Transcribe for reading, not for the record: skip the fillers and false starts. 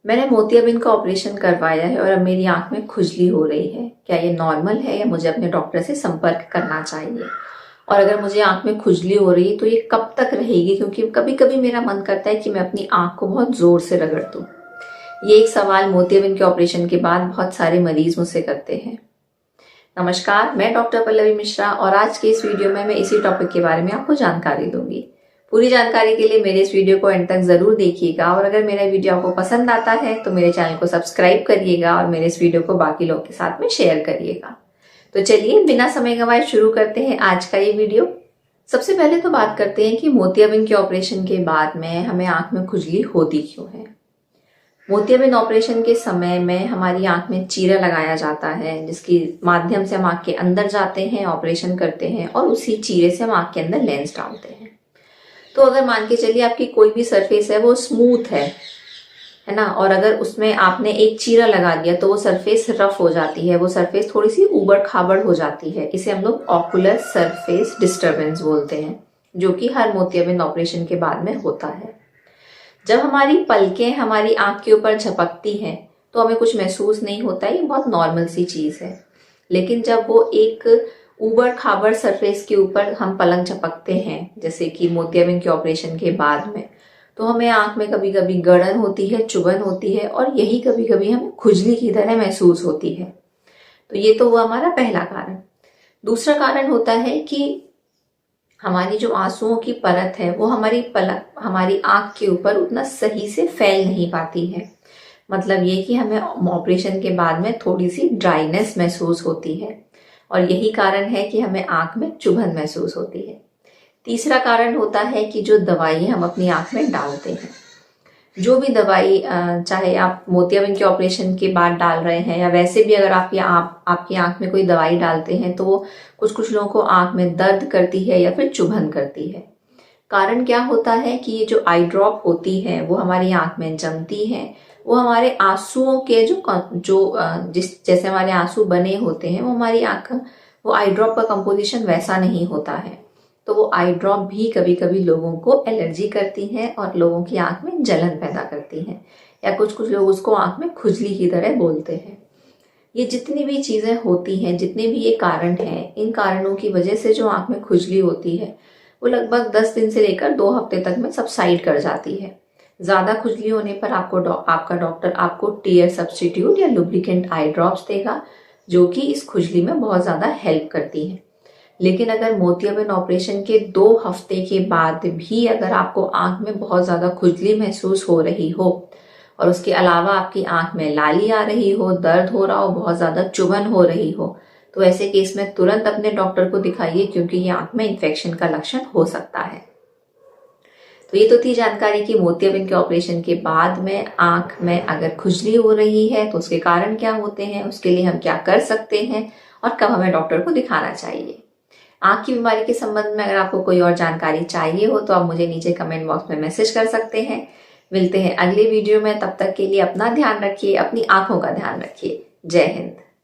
मैंने मोतियाबिंद का ऑपरेशन करवाया है और अब मेरी आंख में खुजली हो रही है। क्या ये नॉर्मल है या मुझे अपने डॉक्टर से संपर्क करना चाहिए? और अगर मुझे आंख में खुजली हो रही है तो ये कब तक रहेगी? क्योंकि कभी कभी मेरा मन करता है कि मैं अपनी आंख को बहुत जोर से रगड़ दूं। ये एक सवाल मोतियाबिंद के ऑपरेशन के बाद बहुत सारे मरीज मुझसे करते हैं। नमस्कार, मैं डॉक्टर पल्लवी मिश्रा और आज के इस वीडियो में मैं इसी टॉपिक के बारे में आपको जानकारी दूंगी। पूरी जानकारी के लिए मेरे इस वीडियो को एंड तक जरूर देखिएगा और अगर मेरा वीडियो आपको पसंद आता है तो मेरे चैनल को सब्सक्राइब करिएगा और मेरे इस वीडियो को बाकी लोगों के साथ में शेयर करिएगा। तो चलिए बिना समय गंवाए शुरू करते हैं आज का ये वीडियो। सबसे पहले तो बात करते हैं कि मोतियाबिंद के ऑपरेशन के बाद में हमें आंख में खुजली होती क्यों है। मोतियाबिंद ऑपरेशन के समय में हमारी आंख में चीरा लगाया जाता है, जिसके माध्यम से हम आंख के अंदर जाते हैं, ऑपरेशन करते हैं और उसी चीरे से हम आंख के अंदर लेंस डालते हैं। तो अगर मान के चलिए आपकी कोई भी सरफेस है वो स्मूथ है ना, और अगर उसमें आपने एक चीरा लगा दिया तो वो सरफेस रफ हो जाती है, वो सरफेस थोड़ी सी उबड़ खाबड़ हो जाती है। इसे हम लोग ऑकुलर सरफेस डिस्टर्बेंस बोलते हैं, जो कि हर मोतियाबिंद ऑपरेशन के बाद में होता है। जब हमारी पलकें हमारी आंख के ऊपर झपकती हैं तो हमें कुछ महसूस नहीं होता, ये बहुत नॉर्मल सी चीज है। लेकिन जब वो एक ऊबड़ खाबड़ सरफेस के ऊपर हम पलक झपकते हैं, जैसे कि मोतियाबिंद के ऑपरेशन के बाद में, तो हमें आंख में कभी कभी गड़न होती है, चुभन होती है और यही कभी कभी हमें खुजली की तरह महसूस होती है। तो ये तो हुआ हमारा पहला कारण। दूसरा कारण होता है कि हमारी जो आंसुओं की परत है वो हमारी आंख के ऊपर उतना सही से फैल नहीं पाती है। मतलब ये कि हमें ऑपरेशन के बाद में थोड़ी सी ड्राइनेस महसूस होती है और यही कारण है कि हमें आंख में चुभन महसूस होती है। तीसरा कारण होता है कि जो दवाई हम अपनी आंख में डालते हैं, जो भी दवाई, चाहे आप मोतियाबिंद के ऑपरेशन के बाद डाल रहे हैं या वैसे भी अगर आपकी आंख में कोई दवाई डालते हैं तो वो कुछ लोगों को आंख में दर्द करती है या फिर चुभन करती है। कारण क्या होता है कि ये जो आई ड्रॉप होती है वो हमारी आंख में जमती है, वो हमारे आंसुओं के जैसे हमारे आंसू बने होते हैं, वो हमारी आंख, वो आई ड्रॉप का कंपोजिशन वैसा नहीं होता है। तो वो आई ड्रॉप भी कभी कभी लोगों को एलर्जी करती है और लोगों की आंख में जलन पैदा करती है, या कुछ लोग उसको आंख में खुजली की तरह बोलते हैं। ये जितनी भी चीजें होती हैं, जितने भी ये कारण हैं, इन कारणों की वजह से जो आंख में खुजली होती है वो लगभग 10 दिन से लेकर 2 हफ्ते तक में सबसाइड कर जाती है। ज्यादा खुजली होने पर आपका डॉक्टर आपको टीयर सब्स्टिट्यूट या लुब्रिकेंट आई ड्रॉप्स देगा, जो कि इस खुजली में बहुत ज्यादा हेल्प करती है। लेकिन अगर मोतियाबिंद ऑपरेशन के 2 हफ्ते के बाद भी अगर आपको आंख में बहुत ज्यादा खुजली महसूस हो रही हो और उसके अलावा आपकी आंख में लाली आ रही हो, दर्द हो रहा हो, बहुत ज्यादा चुभन हो रही हो, तो ऐसे केस में तुरंत अपने डॉक्टर को दिखाइए, क्योंकि ये आंख में इन्फेक्शन का लक्षण हो सकता है। तो ये तो थी जानकारी कि मोतियाबिंद के ऑपरेशन के बाद में आंख में अगर खुजली हो रही है तो उसके कारण क्या होते हैं, उसके लिए हम क्या कर सकते हैं और कब हमें डॉक्टर को दिखाना चाहिए। आंख की बीमारी के संबंध में अगर आपको कोई और जानकारी चाहिए हो तो आप मुझे नीचे कमेंट बॉक्स में मैसेज कर सकते हैं। मिलते हैं अगले वीडियो में, तब तक के लिए अपना ध्यान रखिए, अपनी आंखों का ध्यान रखिए। जय हिंद।